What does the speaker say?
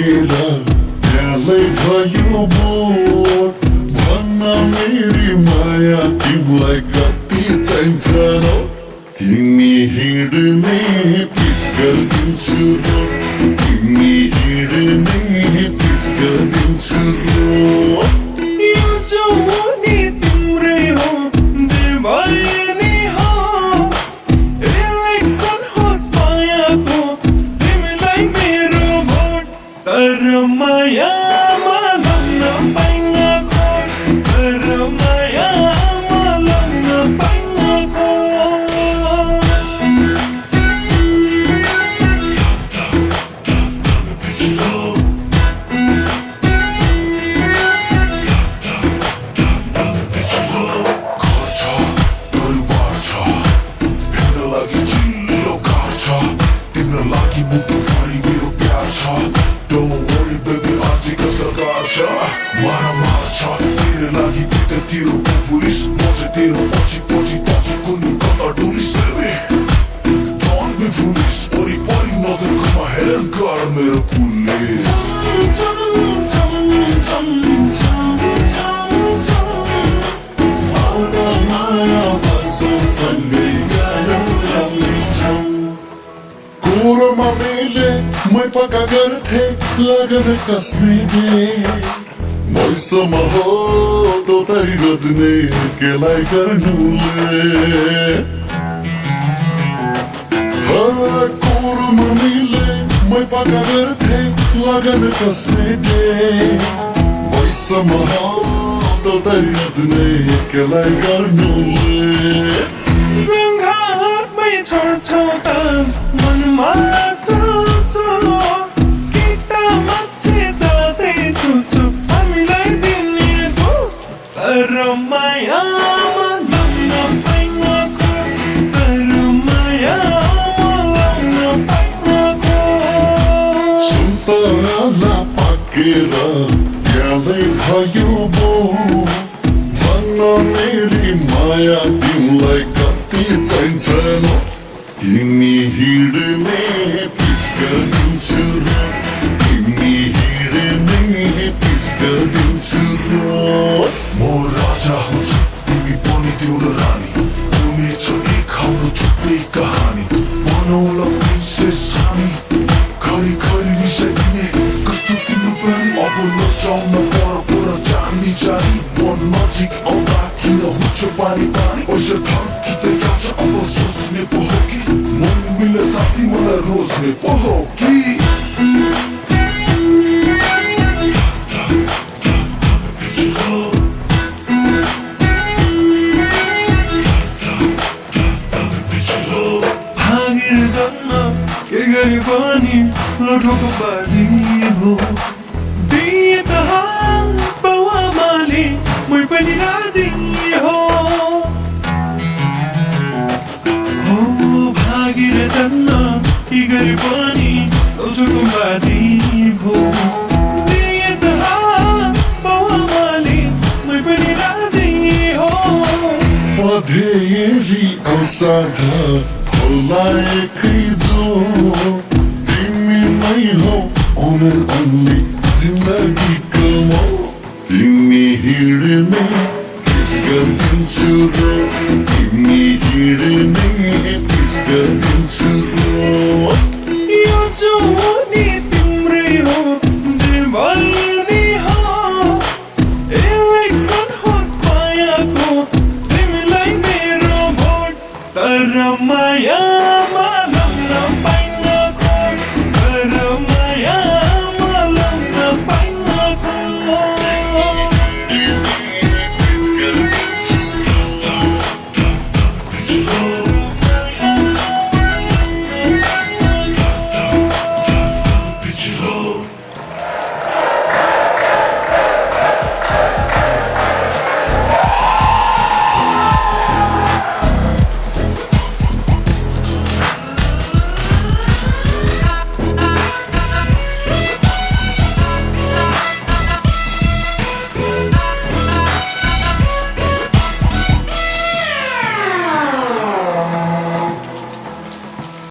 पाकेर त्यहाँलाई भयो बोर भन्न मेरी माया तिमीलाई कति चाहिन्छ र तिमी हिँड्ने पिच गरिदिन्छु र तिमी हिँड्ने पिच गरिदिन्छु र यो जवानी तिम्रै हो जे भए नि होस् इलेक्सन होस् मायाको तिमीलाई मेरो भोट तर मायामा लाग्न पाइन खोट तर मायामा लाग्न पाइन खोट Don't worry baby आजको सरकार छ मारामार छ तेरो लागि त्यतातिर पुलिस म चाहिँ तेरो पछि पछि पछि कुनै कता डुलिस baby Don't be foolish वरिपरि नजरकोमा हेर गर मेरो पुलिस आउन माया बसौँ सँगै गरौँ रमझम कोरमा मेले मै पक्का गर्थे लगन कसने दे मैसम हो तोतरी रोज्ने केलाई गर्नुले कोरमा मेले मै पक्का गर्थे लगन कसने दे मैसम हो तोतरी रोज्ने केलाई गर्नुले जङ्घामै छोड्छौ त मनमा लाग्छ केटा मान्छे जाँदैछु हामीलाई दिने दोष तर मायामा लाग्न पाइन खोट तर मायामा लाग्न पाइन खोट सुन्तला पाकेर त्यहाँलाई भयो बो भन्न मेरी माया तिमीलाई कति चाहिन्छ न तिमी हिँड्ने पिच गरिदिन्छु र तिमी हिँड्ने पिच गरिदिन्छु र म राजा हुन्छु तिमी पनि तिम्रो रानी हुनेछ एक हाम्रो छुट्टै कहानी बनाउला प्रिन्सेस हामी खरी खरी रिसाइदिने कस्तो तिम्रो प्यारी अब नचाउन पर जानी जानी म नजिक आउँदा किन हुन्छ पानी पानी पैसा थर्किँदै गएको छ अब सोच्ने पो हो कि मन मिले साथी मलाई रोज्ने पो हो कि भागेर जन्म के गरे पनि लठोको बाजी भो दिए त हात बाउआमाले मै पनि राजी हो भागेर जन्म के गरे पनि लठोको बाजी भो दिए त हात बाउआमाले मै पनि राजी हो पधेरी औसाझ होला एकै जो तिमी नै हो on and only जिन्दगीको म तिमी हिँड्ने पिच गरिदिन्छु र तिमी हिँड्ने पिच गरिदिन्छु र यो जवानी तिम्रै हो जे भए नि होस् इलेक्सन